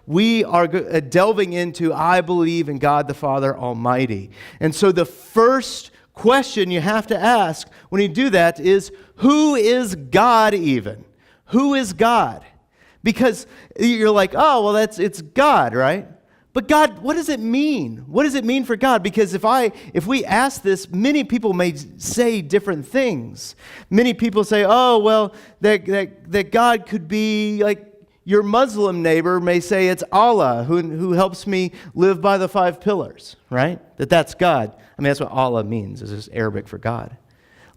we are delving into, I believe in God the Father Almighty. And so the first question you have to ask when you do that is, who is God even? Who is God? Because you're like, oh, well, it's God, right? But God, what does it mean? What does it mean for God? Because if we ask this, many people may say different things. Many people say, oh, well, that God could be like, your Muslim neighbor may say it's Allah who helps me live by the 5 pillars, right? That's God. I mean, that's what Allah means. It's just Arabic for God.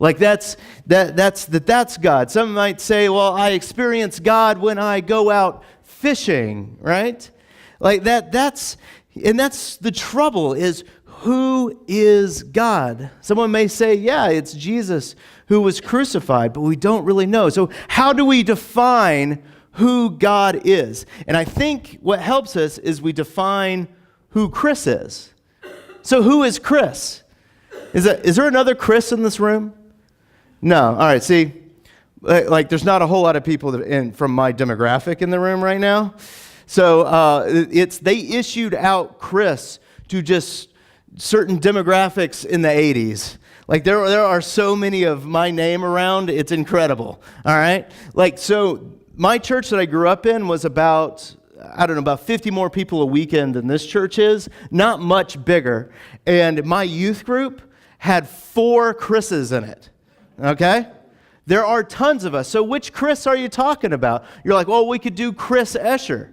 Like that's God. Some might say, well, I experience God when I go out fishing, right? Like that's the trouble is, who is God? Someone may say, yeah, it's Jesus who was crucified, but we don't really know. So how do we define who God is? And I think what helps us is we define who Chris is. So who is Chris? Is there another Chris in this room? No. All right, see, like there's not a whole lot of people from my demographic in the room right now. So they issued out Chris to just certain demographics in the 80s. Like there are so many of my name around, it's incredible. All right? Like, so my church that I grew up in was about 50 more people a weekend than this church is, not much bigger. And my youth group had 4 Chris's in it, okay? There are tons of us. So which Chris are you talking about? You're like, well, we could do Chris Escher.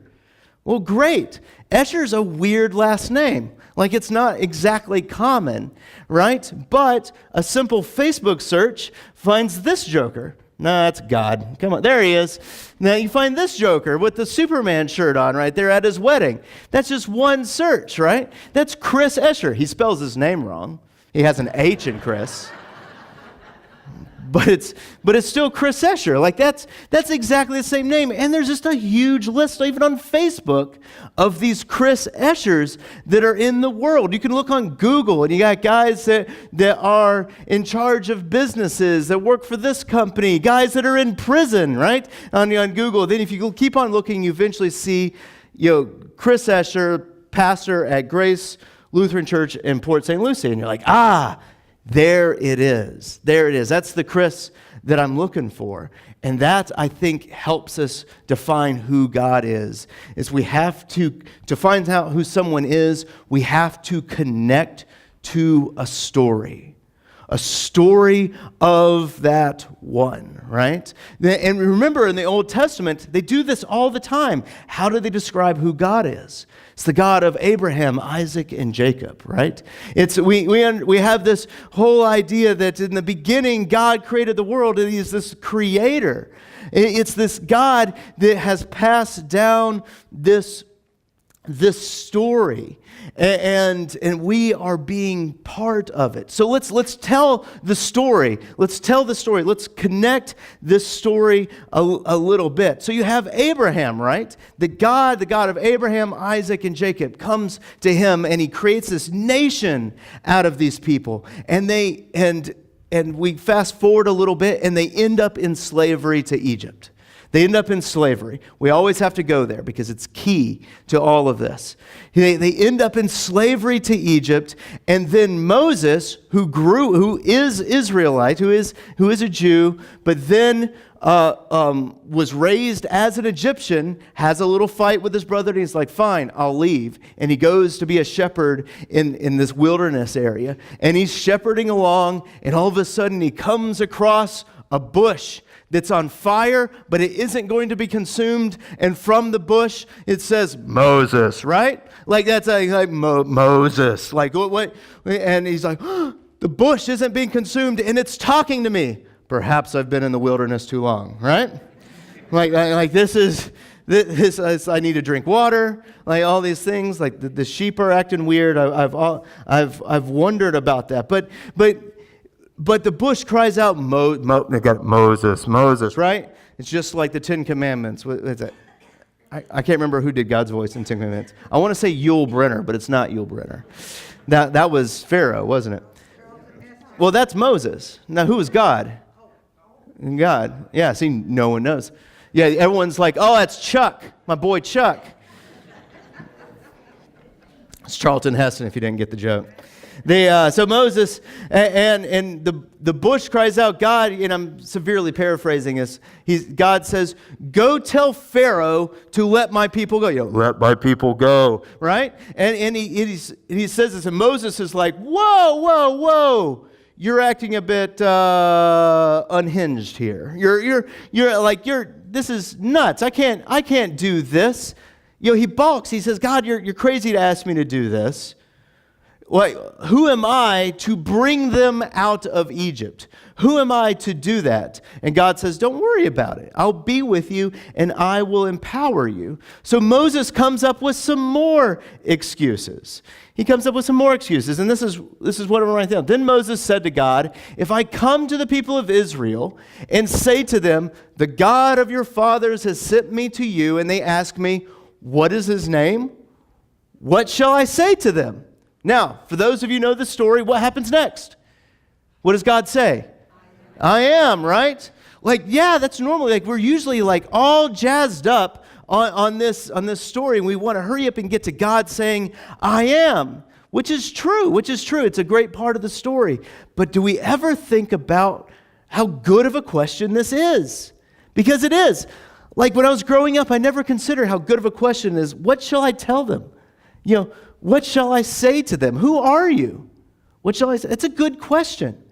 Well, great. Escher's a weird last name. Like, it's not exactly common, right? But a simple Facebook search finds this joker. No, that's God. Come on, there he is. Now you find this joker with the Superman shirt on right there at his wedding. That's just one search, right? That's Chris Escher. He spells his name wrong. He has an H in Chris. But it's still Chris Escher. Like that's exactly the same name. And there's just a huge list, even on Facebook, of these Chris Eschers that are in the world. You can look on Google, and you got guys that are in charge of businesses that work for this company, guys that are in prison, right? On Google. Then if you keep on looking, you eventually see, Chris Escher, pastor at Grace Lutheran Church in Port St. Lucie, and you're like, there it is. There it is. That's the Chris that I'm looking for. And that, I think, helps us define who God is we have to find out who someone is, we have to connect to a story of that one, right? And remember, in the Old Testament, they do this all the time. How do they describe who God is? It's the God of Abraham, Isaac, and Jacob, right? We have this whole idea that in the beginning, God created the world, and He's this creator. It's this God that has passed down this story, and we are being part of it. So let's tell the story. Let's tell the story. Let's connect this story a little bit. So you have Abraham, right? The God of Abraham, Isaac, and Jacob comes to him, and he creates this nation out of these people. And we fast forward a little bit, and they end up in slavery to Egypt. They end up in slavery. We always have to go there because it's key to all of this. They end up in slavery to Egypt, and then Moses, who is Israelite, who is a Jew, but then was raised as an Egyptian, has a little fight with his brother, and he's like, fine, I'll leave. And he goes to be a shepherd in this wilderness area, and he's shepherding along, and all of a sudden he comes across a bush that's on fire, but it isn't going to be consumed. And from the bush, it says Moses, right? Like that's like Moses. Like what? And he's like, the bush isn't being consumed, and it's talking to me. Perhaps I've been in the wilderness too long, right? Like this is. I need to drink water, like all these things. Like the sheep are acting weird. I've wondered about that, but the bush cries out, Moses, right? It's just like the 10 Commandments. What is it? I can't remember who did God's voice in 10 Commandments. I want to say Yul Brynner, but it's not Yul Brynner. That was Pharaoh, wasn't it? Well, that's Moses. Now, who is God? God. Yeah, see, no one knows. Yeah, everyone's like, oh, that's Chuck, my boy Chuck. It's Charlton Heston, if you didn't get the joke. So Moses and the bush cries out, God, and I'm severely paraphrasing this. God says, go tell Pharaoh to let my people go. Let my people go, right? And he says this, and Moses is like, whoa. You're acting a bit unhinged here. This is nuts. I can't do this. He balks. He says, God, you're crazy to ask me to do this. Who am I to bring them out of Egypt? Who am I to do that? And God says, don't worry about it. I'll be with you and I will empower you. So Moses comes up with some more excuses. And this is what I'm writing down. Then Moses said to God, if I come to the people of Israel and say to them, the God of your fathers has sent me to you, and they ask me, what is his name? What shall I say to them? Now, for those of you who know the story, what happens next? What does God say? I am, right? That's normally, we're usually all jazzed up on this story, and we want to hurry up and get to God saying, I am, which is true. It's a great part of the story. But do we ever think about how good of a question this is? Because it is. When I was growing up, I never considered how good of a question it is. What shall I tell them? What shall I say to them? Who are you? What shall I say? It's a good question.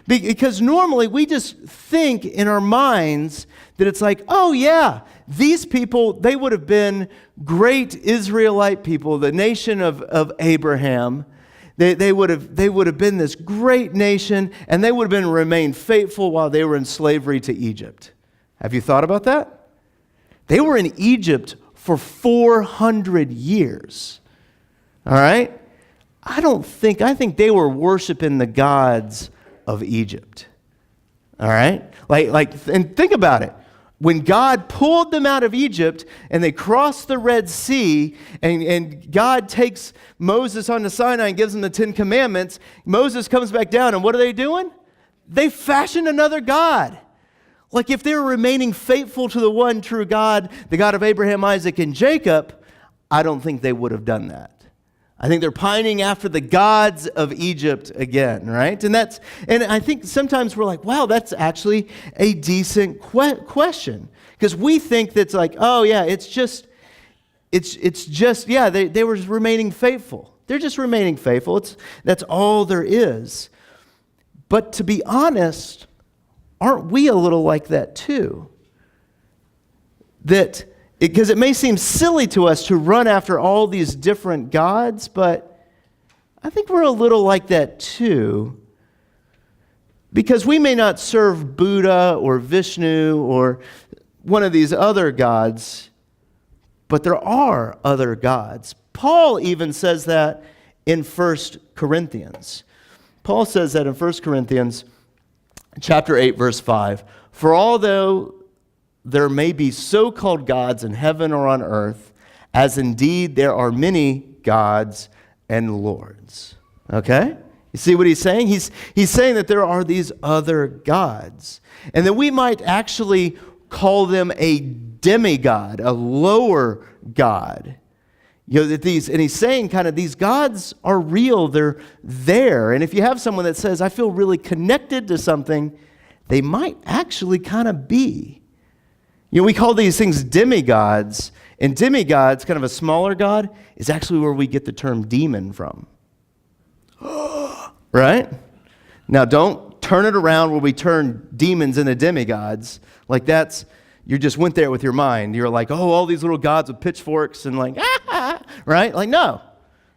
Because normally we just think in our minds that it's oh yeah, these people, they would have been great Israelite people, the nation of Abraham. They would have been this great nation, and they would have remained faithful while they were in slavery to Egypt. Have you thought about that? They were in Egypt for 400 years. All right? I think they were worshiping the gods of Egypt. All right? And think about it. When God pulled them out of Egypt and they crossed the Red Sea, and God takes Moses onto Sinai and gives him the 10 Commandments, Moses comes back down, and what are they doing? They fashioned another God. If they were remaining faithful to the one true God, the God of Abraham, Isaac, and Jacob, I don't think they would have done that. I think they're pining after the gods of Egypt again, right? And I think sometimes we're wow, that's actually a decent question. Because we think that's oh yeah, it's just, they were remaining faithful. They're just remaining faithful. That's all there is. But to be honest, aren't we a little like that too? Because it may seem silly to us to run after all these different gods, but I think we're a little like that too. Because we may not serve Buddha or Vishnu or one of these other gods, but there are other gods. Paul even says that in 1 Corinthians. Paul says that in 1 Corinthians chapter 8, verse 5. For although there may be so-called gods in heaven or on earth, as indeed there are many gods and lords. Okay? You see what he's saying? He's saying that there are these other gods. And that we might actually call them a demigod, a lower god. And he's saying these gods are real, they're there. And if you have someone that says, I feel really connected to something, they might actually be. We call these things demigods, and demigods, kind of a smaller god, is actually where we get the term demon from. Right? Now, don't turn it around where we turn demons into demigods. You just went there with your mind. You're all these little gods with pitchforks and right? No.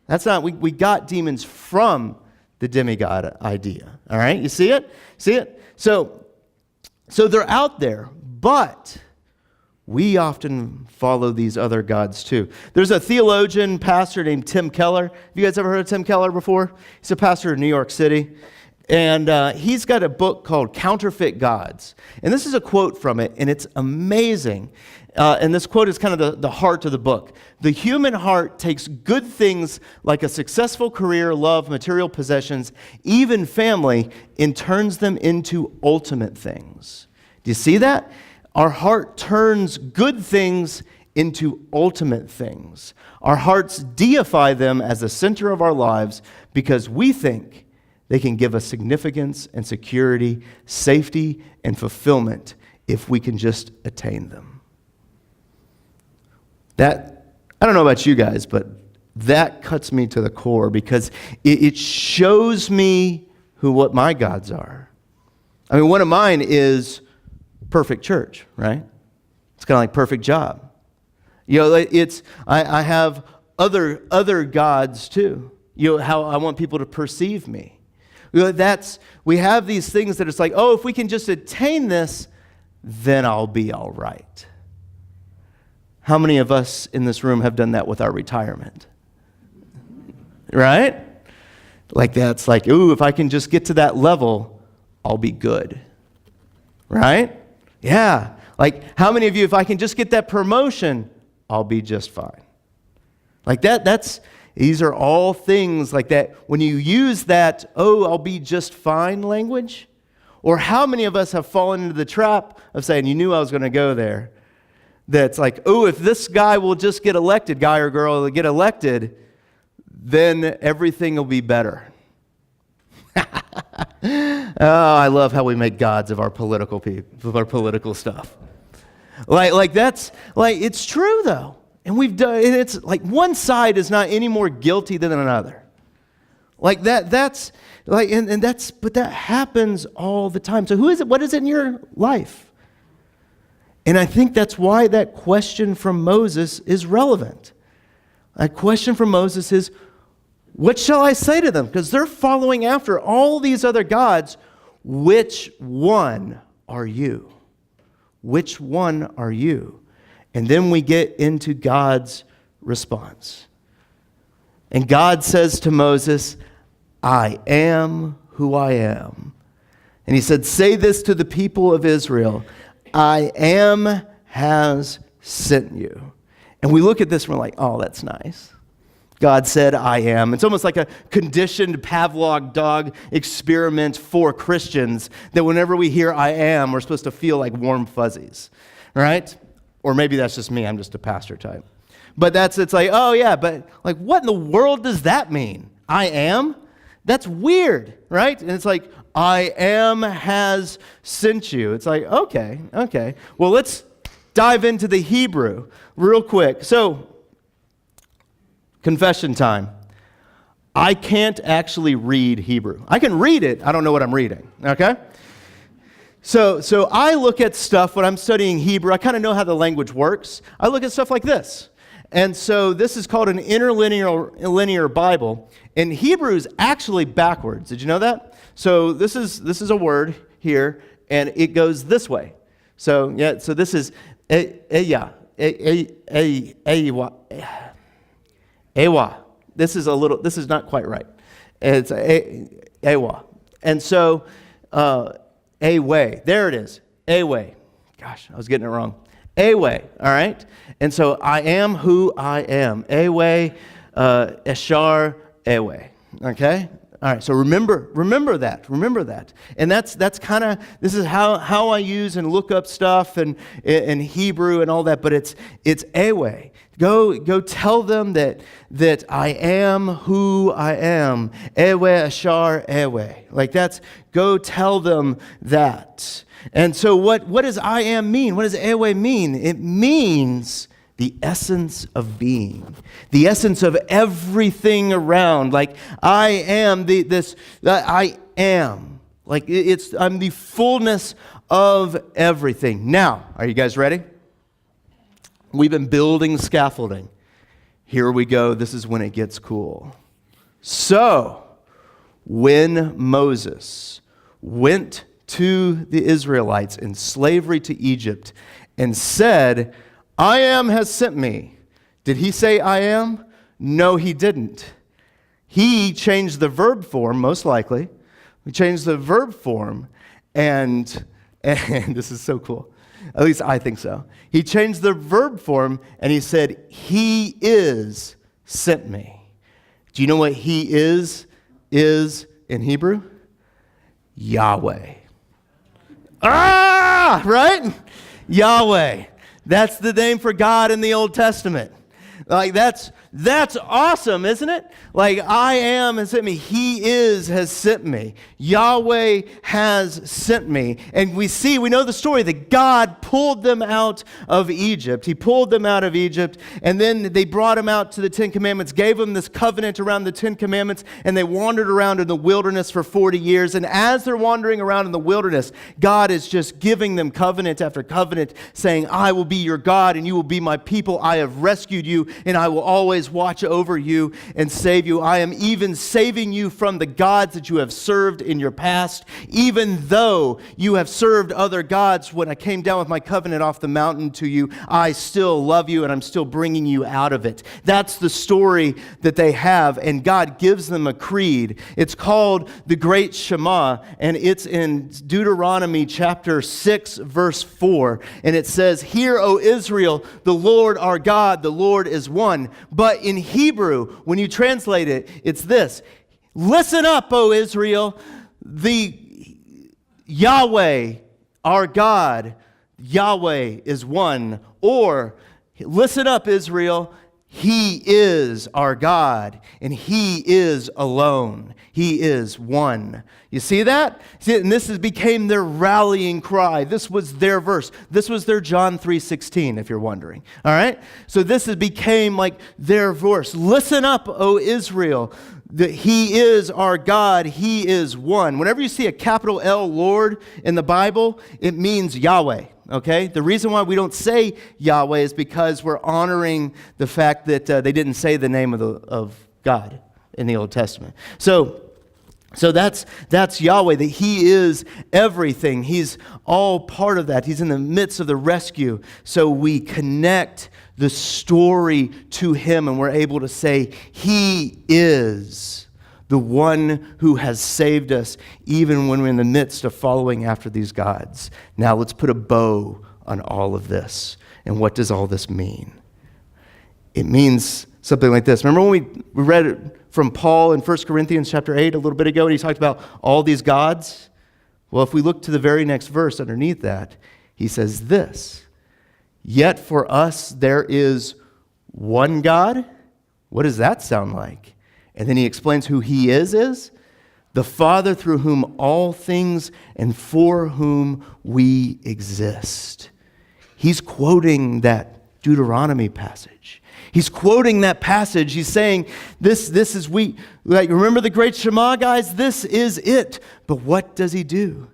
That's not, we got demons from the demigod idea. All right? You see it? So they're out there, but we often follow these other gods too. There's a theologian, pastor named Tim Keller. Have you guys ever heard of Tim Keller before? He's a pastor in New York City. And he's got a book called Counterfeit Gods. And this is a quote from it, and it's amazing. And this quote is kind of the heart of the book. The human heart takes good things like a successful career, love, material possessions, even family, and turns them into ultimate things. Do you see that? Our heart turns good things into ultimate things. Our hearts deify them as the center of our lives because we think they can give us significance and security, safety and fulfillment if we can just attain them. That, I don't know about you guys, but that cuts me to the core because it shows me what my gods are. I mean, one of mine is perfect church, right? It's kind of like perfect job. You know, I have other gods too. You know, how I want people to perceive me. You know, we have these things that it's like, oh, if we can just attain this, then I'll be all right. How many of us in this room have done that with our retirement? Right? Like that's like, ooh, if I can just get to that level, I'll be good. Right? Yeah. Like how many of you, if I can just get that promotion, I'll be just fine. Like these are all things like that. When you use that, oh, I'll be just fine language, or how many of us have fallen into the trap of saying, you knew I was going to go there. That's like, oh, if this guy will just get elected, guy or girl will get elected, then everything will be better. Oh, I love how we make gods of our political people, of our political stuff. Like that's like it's true though, and we've done. And it's like one side is not any more guilty than another. Like that. That's like, and that's. But that happens all the time. So who is it? What is it in your life? And I think that's why that question from Moses is relevant. That question from Moses is, what shall I say to them? Because they're following after all these other gods. Which one are you? Which one are you? And then we get into God's response. And God says to Moses, I am who I am. And he said, say this to the people of Israel, I am has sent you. And we look at this and we're like, oh, that's nice. God said, I am. It's almost like a conditioned Pavlov dog experiment for Christians that whenever we hear I am, we're supposed to feel like warm fuzzies, right? Or maybe that's just me. I'm just a pastor type. But it's like, oh yeah, but like what in the world does that mean? I am? That's weird, right? And it's like, I am has sent you. It's like, okay. Well, let's dive into the Hebrew real quick. So, confession time. I can't actually read Hebrew. I can read it. I don't know what I'm reading, okay? So I look at stuff when I'm studying Hebrew. I kind of know how the language works. I look at stuff like this. And so this is called an interlinear Bible. And Hebrew is actually backwards. Did you know that? So this is a word here, and it goes this way. So yeah. So this is ewa. This is not quite right. It's ewa. And so away. There it is. Away. Gosh, I was getting it wrong. Away. All right. And so I am who I am. Away. Eshar. Away. Okay. All right, so remember that. And that's kind of, this is how I use and look up stuff and in Hebrew and all that, but it's Ewe. Go tell them that I am who I am. Ewe Ashar Ewe. Like that's, go tell them that. And so what does I am mean? What does Ewe mean? It means the essence of being, the essence of everything around. Like I am I am. Like I'm the fullness of everything. Now, are you guys ready? We've been building scaffolding. Here we go. This is when it gets cool. So, when Moses went to the Israelites in slavery to Egypt and said, I am has sent me. Did he say I am? No, he didn't. He changed the verb form, most likely. He changed the verb form, and this is so cool. At least I think so. He changed the verb form, and he said, he is sent me. Do you know what he is in Hebrew? Yahweh. Right? Yahweh. That's the name for God in the Old Testament. Like, that's awesome, isn't it? Like, I am has sent me. He is has sent me. Yahweh has sent me. And we know the story that God pulled them out of Egypt. He pulled them out of Egypt, and then they brought them out to the Ten Commandments, gave them this covenant around the Ten Commandments, and they wandered around in the wilderness for 40 years. And as they're wandering around in the wilderness, God is just giving them covenant after covenant, saying, I will be your God, and you will be my people. I have rescued you, and I will always watch over you and save you. I am even saving you from the gods that you have served in your past. Even though you have served other gods, when I came down with my covenant off the mountain to you, I still love you and I'm still bringing you out of it. That's the story that they have, and God gives them a creed. It's called the Great Shema, and it's in Deuteronomy chapter 6, verse 4. And it says, Hear, O Israel, the Lord our God, the Lord is one. But in Hebrew, when you translate it, it's this. Listen up, O Israel, the Yahweh, our God, Yahweh is one. Or, listen up, Israel, He is our God, and He is alone. He is one. You see that? And this became their rallying cry. This was their verse. This was their John 3:16, if you're wondering. All right? So this became like their verse. Listen up, O Israel. He is our God. He is one. Whenever you see a capital L Lord in the Bible, it means Yahweh. Okay? The reason why we don't say Yahweh is because we're honoring the fact that they didn't say the name of God in the Old Testament. So that's Yahweh, that He is everything. He's all part of that. He's in the midst of the rescue. So we connect the story to Him, and we're able to say, He is the one who has saved us, even when we're in the midst of following after these gods. Now let's put a bow on all of this. And what does all this mean? It means something like this. Remember when we read it from Paul in 1 Corinthians chapter 8 a little bit ago, and he talked about all these gods? Well, if we look to the very next verse underneath that, he says this, Yet for us there is one God. What does that sound like? And then he explains who He is the Father through whom all things and for whom we exist. He's quoting that Deuteronomy passage. He's quoting that passage. He's saying, this is remember the Great Shema, guys? This is it. But what does He do?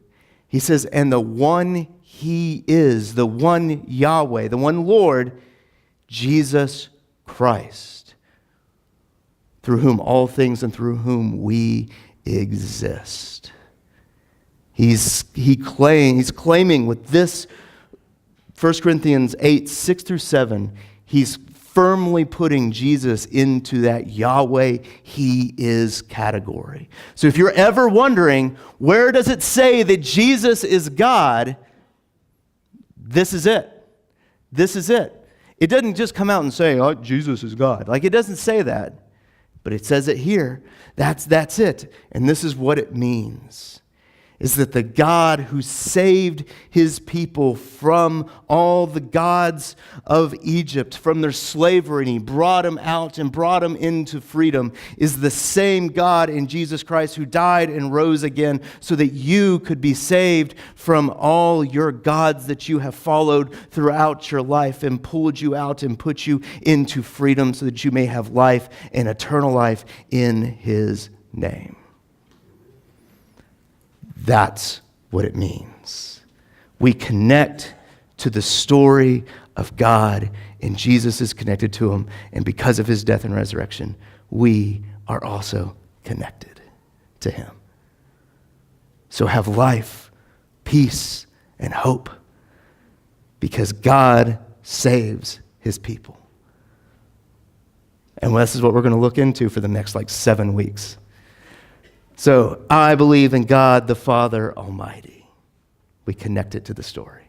He says, and the one He is, the one Yahweh, the one Lord, Jesus Christ, through whom all things and through whom we exist. He's claiming with this 1 Corinthians 8, 6 through 7, he's firmly putting Jesus into that Yahweh, He is category. So if you're ever wondering, where does it say that Jesus is God? This is it. This is it. It doesn't just come out and say, oh, Jesus is God. Like, it doesn't say that. But it says it here. That's it. And this is what it means. Is that the God who saved His people from all the gods of Egypt, from their slavery, and He brought them out and brought them into freedom, is the same God in Jesus Christ who died and rose again so that you could be saved from all your gods that you have followed throughout your life, and pulled you out and put you into freedom so that you may have life and eternal life in His name. That's what it means. We connect to the story of God, and Jesus is connected to Him. And because of His death and resurrection, we are also connected to Him. So have life, peace, and hope, because God saves His people. And this is what we're going to look into for the next 7 weeks. So I believe in God the Father Almighty. We connect it to the story.